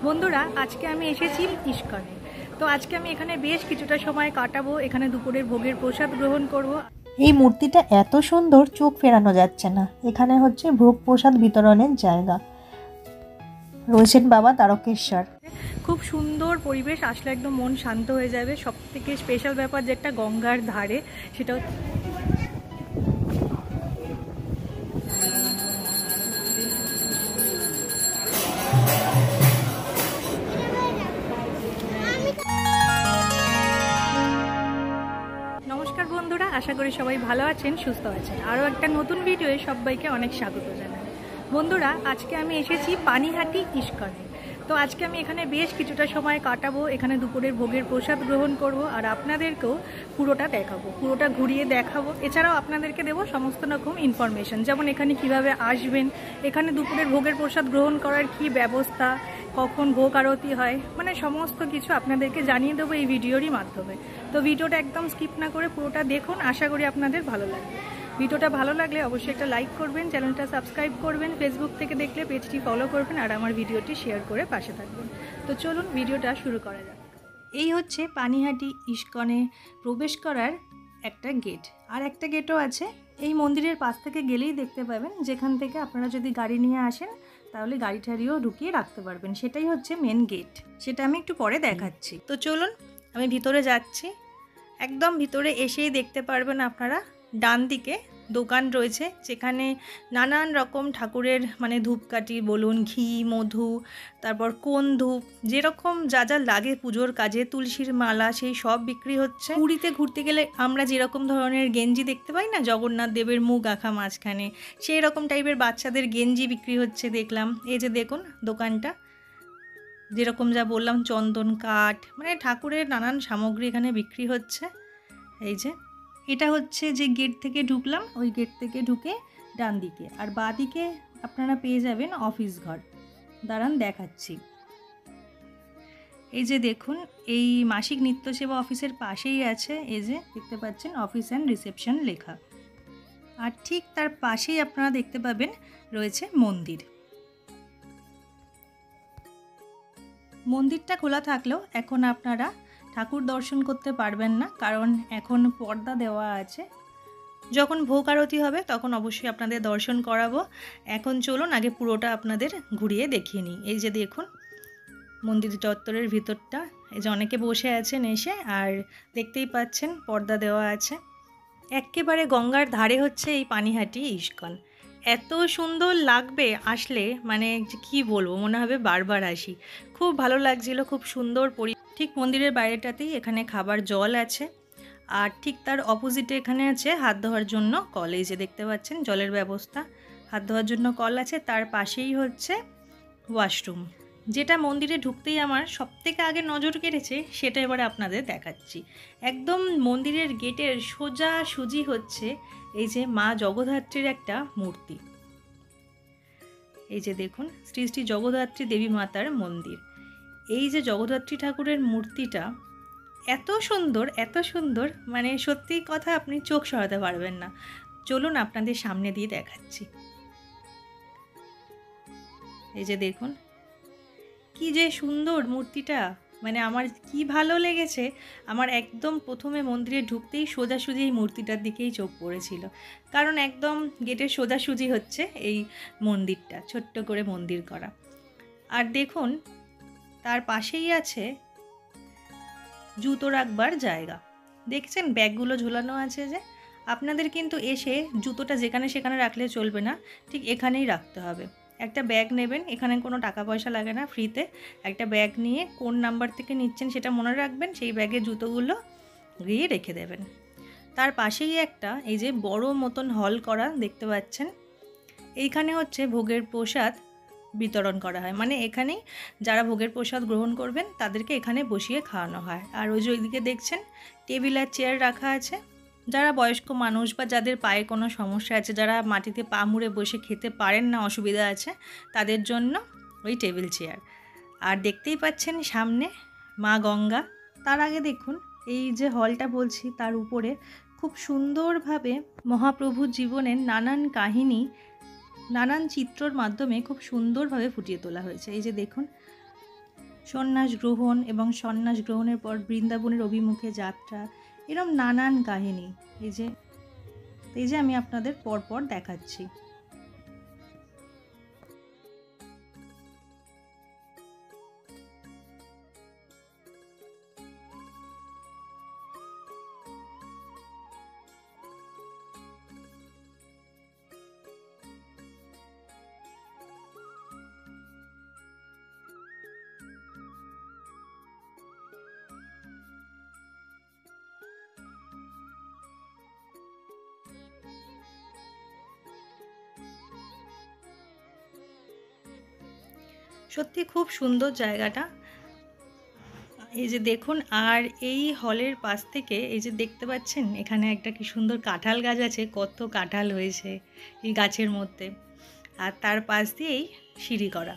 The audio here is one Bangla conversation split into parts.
বন্ধুরা আজকে আমি এসেছি ইস্কনে। তো আজকে আমি এখানে বেশ কিছুটা সময় কাটাবো। এখানে দুপুরের ভোগের প্রসাদ গ্রহণ করব। এই মূর্তিটা এত সুন্দর, চোখ ফেরানো যাচ্ছে না। এখানে হচ্ছে ভোগ প্রসাদ বিতরণের জায়গা। রয়েছেন বাবা তারকেশ্বর। খুব সুন্দর পরিবেশ, আসলে একদম মন শান্ত হয়ে যাবে। সব থেকে স্পেশাল ব্যাপার যেটা গঙ্গার ধারে, সেটা নমস্কার বন্ধুরা, আশা করি সবাই ভালো আছেন, সুস্থ আছেন। আরও একটা নতুন ভিডিওয়ে সবাইকে অনেক স্বাগত জানাই। বন্ধুরা আজকে আমি এসেছি পানিহাটি ইস্কনে। তো আজকে আমি এখানে বেশ কিছুটা সময় কাটাবো। এখানে দুপুরের ভোগের প্রসাদ গ্রহণ করব আর আপনাদেরকেও পুরোটা দেখাবো, পুরোটা ঘুরিয়ে দেখাবো। এছাড়াও আপনাদেরকে দেবো সমস্ত রকম ইনফরমেশন, যেমন এখানে কিভাবে আসবেন, এখানে দুপুরের ভোগের প্রসাদ গ্রহণ করার কি ব্যবস্থা, কখন ভোগ আরতি হয়, মানে সমস্ত কিছু আপনাদেরকে জানিয়ে দেবো এই ভিডিওরই মাধ্যমে। তো ভিডিওটা একদম স্কিপ না করে পুরোটা দেখুন, আশা করি আপনাদের ভালো লাগবে। ভিডিওটা ভালো লাগলে অবশ্যই একটা লাইক করবেন, চ্যানেলটা সাবস্ক্রাইব করবেন, ফেসবুক থেকে দেখলে পেজটি ফলো করবেন আর আমার ভিডিওটি শেয়ার করে পাশে থাকবেন। তো চলুন ভিডিওটা শুরু করা যাক। এই হচ্ছে পানিহাটি ইস্কনে প্রবেশ করার একটা গেট, আর একটা গেটও আছে এই মন্দিরের পাশ থেকে গেলেই দেখতে পাবেন, যেখান থেকে আপনারা যদি গাড়ি নিয়ে আসেন তাহলে গাড়ি ঠাড়িও ঢুকিয়ে রাখতে পারবেন। সেটাই হচ্ছে মেন গেট, সেটা আমি একটু পরে দেখাচ্ছি। তো চলুন আমি ভিতরে যাচ্ছি। একদম ভিতরে এসেই দেখতে পারবেন আপনারা ডান দিকে দোকান রয়েছে, যেখানে নানান রকম ঠাকুরের মানে ধূপকাঠি বলুন, ঘি, মধু, তারপর কোন ধূপ, যেরকম যা যা লাগে পুজোর কাজে, তুলসীর মালা, সেই সব বিক্রি হচ্ছে। পুরীতে ঘুরতে গেলে আমরা যেরকম ধরনের গেঞ্জি দেখতে পাই না, জগন্নাথ দেবের মুখ আঁকা মাঝখানে, সেই রকম টাইপের বাচ্চাদের গেঞ্জি বিক্রি হচ্ছে দেখলাম। এই যে দেখুন দোকানটা, যেরকম যা বললাম, চন্দন কাঠ, মানে ঠাকুরের নানান সামগ্রী এখানে বিক্রি হচ্ছে। এই যে এটা হচ্ছে যে গেট থেকে ঢুকলাম, ওই গেট থেকে ঢুকে ডান দিকে, আর বাঁ দিকে আপনারা পেয়ে যাবেন অফিস ঘর। দাঁড়ান দেখাচ্ছি। এই যে দেখুন, এই মাসিক নিত্য সেবা অফিসের পাশেই আছে, এই যে দেখতে পাচ্ছেন অফিস অ্যান্ড রিসেপশন লেখা। আর ঠিক তার পাশেই আপনারা দেখতে পাবেন রয়েছে মন্দির। মন্দিরটা খোলা থাকলেও এখন আপনারা ঠাকুর দর্শন করতে পারবেন না, কারণ এখন পর্দা দেওয়া আছে। যখন ভোগ আরতি হবে তখন অবশ্যই আপনাদের দর্শন করাবো। এখন চলুন আগে পুরোটা আপনাদের ঘুরিয়ে দেখিয়ে নিই। এই যে দেখুন মন্দির চত্বরের ভিতরটা, এই যে অনেকে বসে আছেন এসে, আর দেখতেই পাচ্ছেন পর্দা দেওয়া আছে। একেবারে গঙ্গার ধারে হচ্ছে এই পানিহাটি ইস্কন। এত সুন্দর লাগবে আসলে, মানে কি বলবো, মনে হবে বারবার আসি। খুব ভালো লাগছিল, খুব সুন্দর ঠিক মন্দিরের বাইরেটাতেই এখানে খাবার জল আছে, আর ঠিক তার অপোজিটে এখানে আছে হাত ধোয়ার জন্য কল। এই যে দেখতে পাচ্ছেন জলের ব্যবস্থা, হাত ধোয়ার জন্য কল আছে। তার পাশেই হচ্ছে ওয়াশরুম। যেটা মন্দিরে ঢুকতেই আমার সবথেকে আগে নজর কেড়েছে সেটা এবারে আপনাদের দেখাচ্ছি। একদম মন্দিরের গেটের সোজাসুজি হচ্ছে এই যে মা জগদ্ধাত্রীর একটা মূর্তি। এই যে দেখুন শ্রী শ্রী জগদ্ধাত্রী দেবী মাতার মন্দির। এই যে জগদ্ধাত্রী ঠাকুরের মূর্তিটা এত সুন্দর, এত সুন্দর, মানে সত্যি কথা আপনি চোখ সরাতে পারবেন না। চলুন আপনাদের সামনে দিয়ে দেখাচ্ছি। এই যে দেখুন কি যে সুন্দর মূর্তিটা, মানে আমার কি ভালো লেগেছে। আমার একদম প্রথমে মন্দিরে ঢুকতেই সোজাসুজি এই মূর্তিটার দিকেই চোখ পড়েছিল, কারণ একদম গেটের সোজাসুজি হচ্ছে এই মন্দিরটা, ছোট্ট করে মন্দির করা। আর দেখুন তার পাশেই আছে জুতো রাখবার জায়গা। দেখছেন ব্যাগগুলো ঝোলানো আছে, যে আপনাদের কিন্তু এসে জুতোটা যেখানে সেখানে রাখলে চলবে না, ঠিক এখানেই রাখতে হবে। একটা ব্যাগ নেবেন, এখানে কোনো টাকা পয়সা লাগে না, ফ্রিতে একটা ব্যাগ নিয়ে কোন নাম্বার থেকে নিচ্ছেন সেটা মনে রাখবেন, সেই ব্যাগে জুতোগুলো গিয়ে রেখে দেবেন। তার পাশেই একটা এই যে বড় মতন হল করা দেখতে পাচ্ছেন, এইখানে হচ্ছে ভোগের প্রসাদ বিতরণ করা হয়, মানে এখানেই যারা ভোগের প্রসাদ গ্রহণ করবেন তাদেরকে এখানে বসিয়ে খাওয়ানো হয়। আর ওই যে ওইদিকে দেখছেন টেবিল আর চেয়ার রাখা আছে। যারা বয়স্ক মানুষ বা যাদের পায়ে কোনো সমস্যা আছে, যারা মাটিতে পা মুড়ে বসে খেতে পারেন না, অসুবিধা আছে, তাদের জন্য ওই টেবিল চেয়ার। আর দেখতেই পাচ্ছেন সামনে মা গঙ্গা। তার আগে দেখুন এই যে হলটা বলছি, তার উপরে খুব সুন্দরভাবে মহাপ্রভুর জীবনের নানান কাহিনী, নানান চিত্রর মাধ্যমে খুব সুন্দরভাবে ফুটিয়ে তোলা হয়েছে। এই যে দেখুন সন্ন্যাস গ্রহণ এবং সন্ন্যাস গ্রহণের পর বৃন্দাবনের অভিমুখে যাত্রা, এরকম নানান কাহিনী এই যে আমি আপনাদের পরপর দেখাচ্ছি। সত্যি খুব সুন্দর জায়গাটা। এই যে দেখুন, আর এই হলের পাশ থেকে এই যে দেখতে পাচ্ছেন এখানে একটা কি সুন্দর কাঁঠাল গাছ আছে, কত কাঁঠাল হয়েছে এই গাছের মধ্যে। আর তার পাশ দিয়েই সিঁড়ি করা,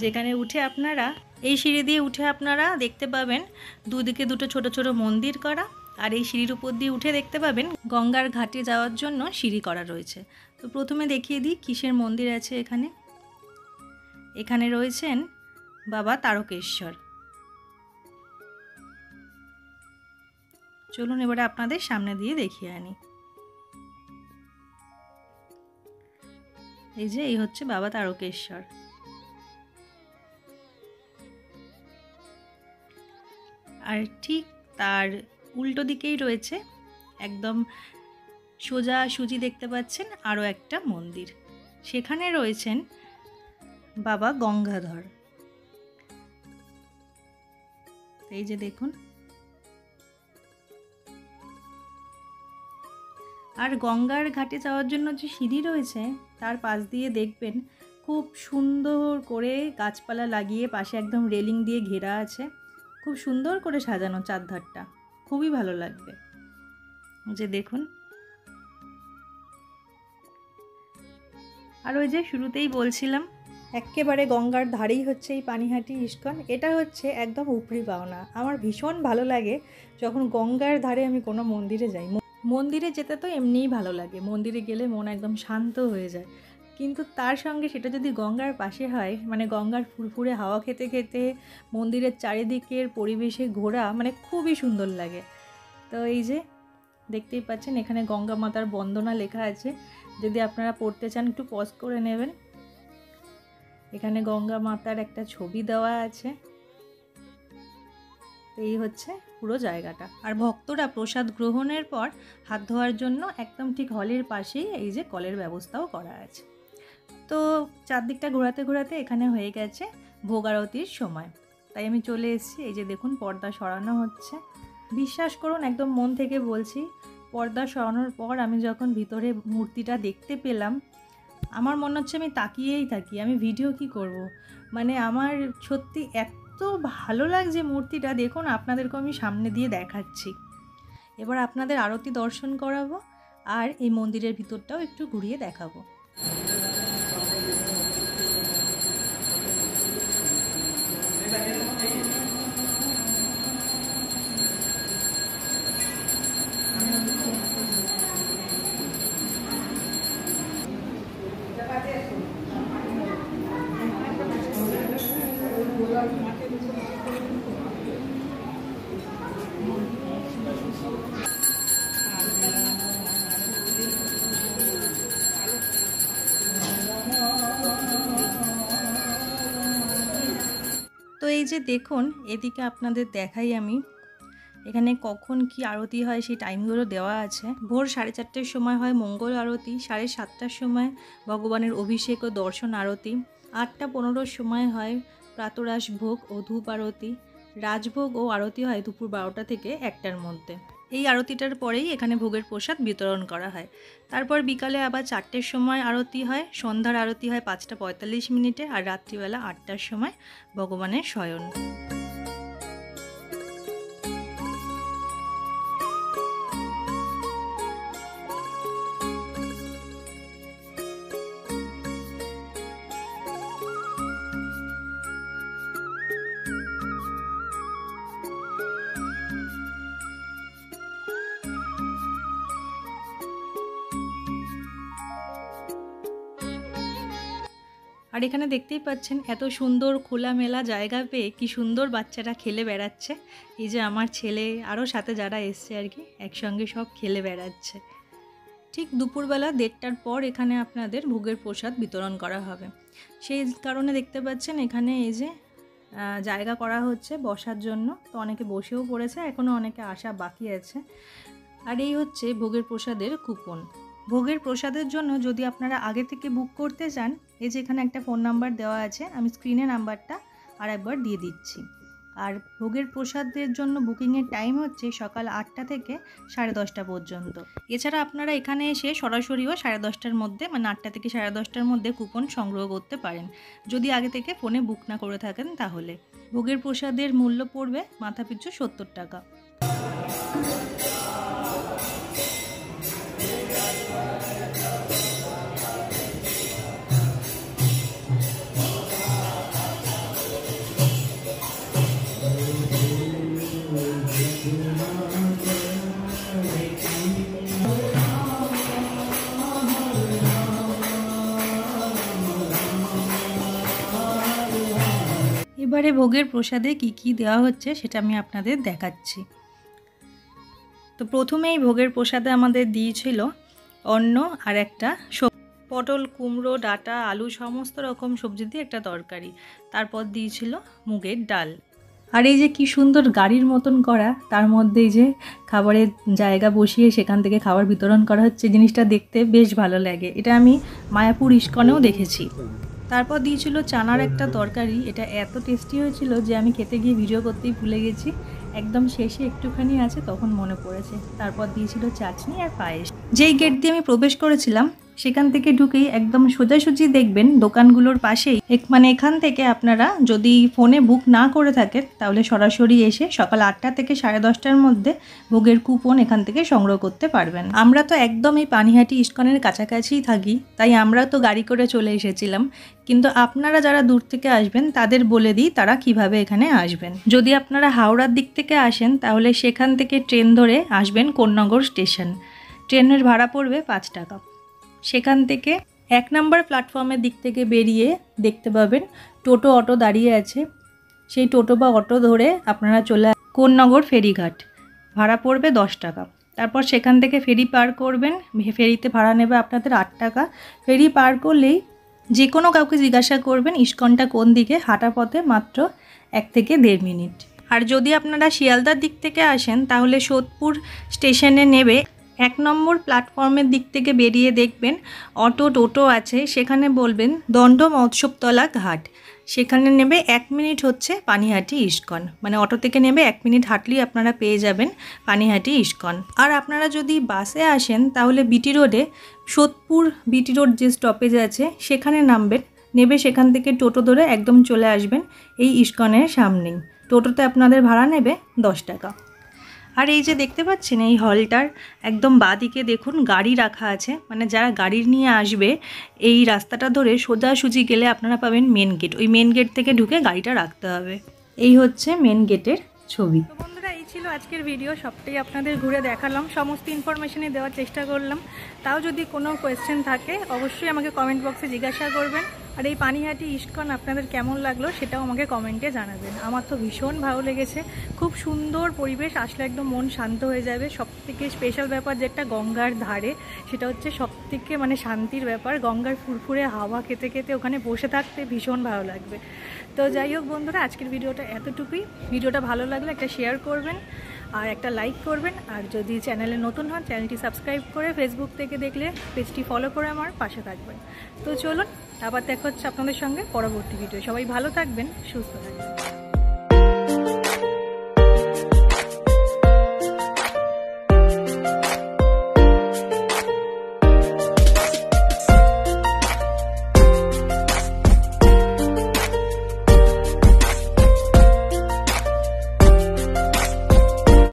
যেখানে উঠে আপনারা এই সিঁড়ি দিয়ে উঠে আপনারা দেখতে পাবেন দুদিকে দুটো ছোট ছোট মন্দির করা। আর এই সিঁড়ির উপর দিয়ে উঠে দেখতে পাবেন গঙ্গার ঘাটে যাওয়ার জন্য সিঁড়ি করা রয়েছে। তো প্রথমে দেখিয়ে দিই কিসের মন্দির আছে এখানে। এখানে রয়েছেন বাবা তারকেশ্বর। চলুন এবারে আপনাদের সামনে দিয়ে দেখিয়ে আনি। এই যে এই হচ্ছে বাবা তারকেশ্বর। আর ঠিক তার উল্টো দিকেই রয়েছে, একদম সোজা সুজি দেখতে পাচ্ছেন আরও একটা মন্দির, সেখানে রয়েছেন বাবা গঙ্গাধর। এই যে দেখুন, আর গঙ্গার ঘাটে যাওয়ার জন্য যে সিঁড়ি রয়েছে তার পাশ দিয়ে দেখবেন খুব সুন্দর করে গাছপালা লাগিয়ে পাশে একদম রেলিং দিয়ে ঘেরা আছে, খুব সুন্দর করে সাজানো চারধারটা, খুবই ভালো লাগবে। যে দেখুন, আর ওই যে শুরুতেই বলছিলাম একেবারে গঙ্গার ধারেই হচ্ছে এই পানিহাটি ইস্কন। এটা হচ্ছে একদম উপরি পাওনা। আমার ভীষণ ভালো লাগে যখন গঙ্গার ধারে আমি কোনো মন্দিরে যাই। মন্দিরে যেতে তো এমনিই ভালো লাগে, মন্দিরে গেলে মন একদম শান্ত হয়ে যায়, কিন্তু তার সঙ্গে সেটা যদি গঙ্গার পাশে হয়, মানে গঙ্গার ফুরফুরে হাওয়া খেতে খেতে মন্দিরের চারিদিকের পরিবেশে ঘোরা, মানে খুবই সুন্দর লাগে। তো এই যে দেখতেই পাচ্ছেন এখানে গঙ্গা মাতার বন্দনা লেখা আছে, যদি আপনারা পড়তে চান একটু পজ করে নেবেন। এখানে গঙ্গা মাতার একটা ছবি দেওয়া আছে। এই হচ্ছে পুরো জায়গাটা। আর ভক্তরা প্রসাদ গ্রহণের পর হাত ধোয়ার জন্য একদম ঠিক হলের পাশেই এই যে কলের ব্যবস্থাও করা আছে। তো চারদিকটা ঘোরাতে ঘোরাতে এখানে হয়ে গেছে ভোগ আরতির সময়, তাই আমি চলে এসেছি। এই যে দেখুন পর্দা সরানো হচ্ছে। বিশ্বাস করুন, একদম মন থেকে বলছি, পর্দা সরানোর পর আমি যখন ভিতরে মূর্তিটা দেখতে পেলাম, আমার মনে হচ্ছে আমি তাকিয়েই থাকি, আমি ভিডিও কি করব। মানে আমার সত্যি এত ভালো লাগছে মূর্তিটা। দেখুন আপনাদেরকে আমি সামনে দিয়ে দেখাচ্ছি। এবার আপনাদের আরতি দর্শন করাবো আর এই মন্দিরের ভিতরটাও একটু ঘুরিয়ে দেখাবো। তো এই যে দেখুন, এদিকে আপনাদের দেখাই আমি, এখানে কখন কি আরতি হয় সেই টাইমগুলো দেওয়া আছে। ভোর 4:30টার সময় হয় মঙ্গল আরতি, 7:30টার সময় ভগবানের অভিষেক ও দর্শন আরতি, 8:15 সময় হয় প্রাতরাশ ভোগ ও ধূপ আরতি, রাজভোগ ও আরতি হয় দুপুর 12টা থেকে 1টার মধ্যে। এই আরতিটার পরেই এখানে ভোগের প্রসাদ বিতরণ করা হয়। তারপর বিকালে আবার 4টের সময় আরতি হয়, সন্ধ্যার আরতি হয় 5:45 আর রাত্রিবেলা 8টার সময় ভগবানের শয়ন। আর এখানে দেখতেই পাচ্ছেন এত সুন্দর খোলামেলা জায়গা পেয়ে কি সুন্দর বাচ্চারা খেলে বেড়াচ্ছে। এই যে আমার ছেলে আরও সাথে যারা এসছে আর কি, একসঙ্গে সব খেলে বেড়াচ্ছে। ঠিক দুপুরবেলা 1:30টার পর এখানে আপনাদের ভোগের প্রসাদ বিতরণ করা হবে। সেই কারণে দেখতে পাচ্ছেন এখানে এই যে জায়গা করা হচ্ছে বসার জন্য। তো অনেকে বসেও পড়েছে, এখনও অনেকে আসা বাকি আছে। আর এই হচ্ছে ভোগের প্রসাদের কুপন। ভোগের প্রসাদের জন্য যদি আপনারা আগে থেকে বুক করতে চান, এই যে এখানে একটা ফোন নাম্বার দেওয়া আছে, আমি স্ক্রিনে নাম্বারটা আর একবার দিয়ে দিচ্ছি। আর ভোগের প্রসাদের জন্য বুকিংয়ের টাইম হচ্ছে সকাল 8টা থেকে 10:30 পর্যন্ত। এছাড়া আপনারা এখানে এসে সরাসরিও 10:30টার মধ্যে, মানে 8টা থেকে 10:30টার মধ্যে কুপন সংগ্রহ করতে পারেন, যদি আগে থেকে ফোনে বুক না করে থাকেন তাহলে। ভোগের প্রসাদের মূল্য পড়বে মাথাপিছু 70 টাকা। এবারে ভোগের প্রসাদে কি কি দেওয়া হচ্ছে সেটা আমি আপনাদের দেখাচ্ছি। তো প্রথমেই ভোগের প্রসাদে আমাদের দিয়েছিল অন্ন আর একটা পটল, কুমড়ো, ডাঁটা, আলু সমস্ত রকম সবজি দিয়ে একটা তরকারি। তারপর দিয়েছিল মুগের ডাল। আর এই যে কি সুন্দর গাড়ির মতন করা, তার মধ্যে এই যে খাবারের জায়গা বসিয়ে সেখান থেকে খাবার বিতরণ করা হচ্ছে, জিনিসটা দেখতে বেশ ভালো লাগে। এটা আমি মায়াপুর ইস্কনেও দেখেছি। তারপর দিয়েছিল চানার একটা তরকারি। এটা এত টেস্টি হয়েছিল যে আমি খেতে গিয়ে ভিডিও করতেই ভুলে গেছি। একদম শেষে একটুখানি আছে তখন মনে পড়েছে। তারপর দিয়েছিল চাটনি আর পায়েস। যেই গেট দিয়ে আমি প্রবেশ করেছিলাম সেখান থেকে ঢুকেই একদম সোজাসুজি দেখবেন দোকানগুলোর পাশেই, মানে এখান থেকে আপনারা যদি ফোনে বুক না করে থাকেন তাহলে সরাসরি এসে সকাল 8টা থেকে 10:30টার মধ্যে ভোগের কুপন এখান থেকে সংগ্রহ করতে পারবেন। আমরা তো একদম এই পানিহাটি ইস্কনের কাছাকাছিই থাকি, তাই আমরা তো গাড়ি করে চলে এসেছিলাম। কিন্তু আপনারা যারা দূর থেকে আসবেন তাদের বলে দিই তারা কিভাবে এখানে আসবেন। যদি আপনারা হাওড়ার দিক থেকে আসেন তাহলে সেখান থেকে ট্রেন ধরে আসবেন কোন্নগর স্টেশন। ট্রেনের ভাড়া পড়বে 5 টাকা। সেখান থেকে 1 নম্বর প্ল্যাটফর্মের দিক থেকে বেরিয়ে দেখতে পাবেন টোটো অটো দাঁড়িয়ে আছে। সেই টোটো বা অটো ধরে আপনারা চলে কোন্নগর ফেরিঘাট, ভাড়া পড়বে 10 টাকা। তারপর সেখান থেকে ফেরি পার করবেন, ফেরিতে ভাড়া নেবে আপনাদের 8 টাকা। ফেরি পার করলেই যে কোনো কাউকে জিজ্ঞাসা করবেন ইস্কনটা কোন দিকে, হাঁটা পথে মাত্র 1 থেকে 1.5 মিনিট। আর যদি আপনারা শিয়ালদার দিক থেকে আসেন তাহলে সোদপুর স্টেশনে নেবে 1 নম্বর প্ল্যাটফর্মের দিক থেকে বেরিয়ে দেখবেন অটো টোটো আছে, সেখানে বলবেন দণ্ড মহোৎসবতলা ঘাট। সেখানে নেবে 1 মিনিট হচ্ছে পানিহাটি ইস্কন, মানে অটো থেকে নেবে 1 মিনিট হাঁটলেই আপনারা পেয়ে যাবেন পানিহাটি ইস্কন। আর আপনারা যদি বাসে আসেন তাহলে বিটি রোডে সোদপুর বিটি রোড যে স্টপেজ আছে সেখানে নামবেন, নেবে সেখান থেকে টোটো ধরে একদম চলে আসবেন এই ইস্কনের সামনেই। টোটোতে আপনাদের ভাড়া নেবে 10 টাকা। আর এই যে দেখতে পাচ্ছেন এই হলটার একদম বাঁদিকে দেখুন গাড়ি রাখা আছে, মানে যারা গাড়ি নিয়ে আসবে এই রাস্তাটা ধরে সোজাসুজি গেলে আপনারা পাবেন মেন গেট। ওই মেন গেট থেকে ঢুকে গাড়িটা রাখতে হবে। এই হচ্ছে মেন গেটের ছবি। তো বন্ধুরা এই ছিল আজকের ভিডিও, সবটাই আপনাদের ঘুরে দেখালাম, সমস্ত ইনফরমেশনই দেওয়ার চেষ্টা করলাম। তাও যদি কোনো কোয়েশ্চেন থাকে অবশ্যই আমাকে কমেন্ট বক্সে জিজ্ঞাসা করবেন। আর এই পানিহাটি ইস্কন আপনাদের কেমন লাগলো সেটাও আমাকে কমেন্টে জানাবেন। আমার তো ভীষণ ভালো লেগেছে, খুব সুন্দর পরিবেশ, আসলে একদম মন শান্ত হয়ে যাবে। সবথেকে স্পেশাল ব্যাপার যেটা গঙ্গার ধারে, সেটা হচ্ছে সবথেকে মানে শান্তির ব্যাপার। গঙ্গার ফুরফুরে হাওয়া খেতে খেতে ওখানে বসে থাকতে ভীষণ ভালো লাগবে। তো যাই হোক বন্ধুরা, আজকের ভিডিওটা এতটুকুই। ভিডিওটা ভালো লাগলে একটা শেয়ার করবেন আর একটা লাইক করবেন। আর যদি চ্যানেলে নতুন হন চ্যানেলটি সাবস্ক্রাইব করে, ফেসবুক থেকে দেখলে পেজটি ফলো করে আমার পাশে থাকবেন। তো চলুন আবার দেখা হচ্ছে আপনাদের সঙ্গে পরবর্তী ভিডিও। সবাই ভালো থাকবেন, সুস্থ থাকবেন।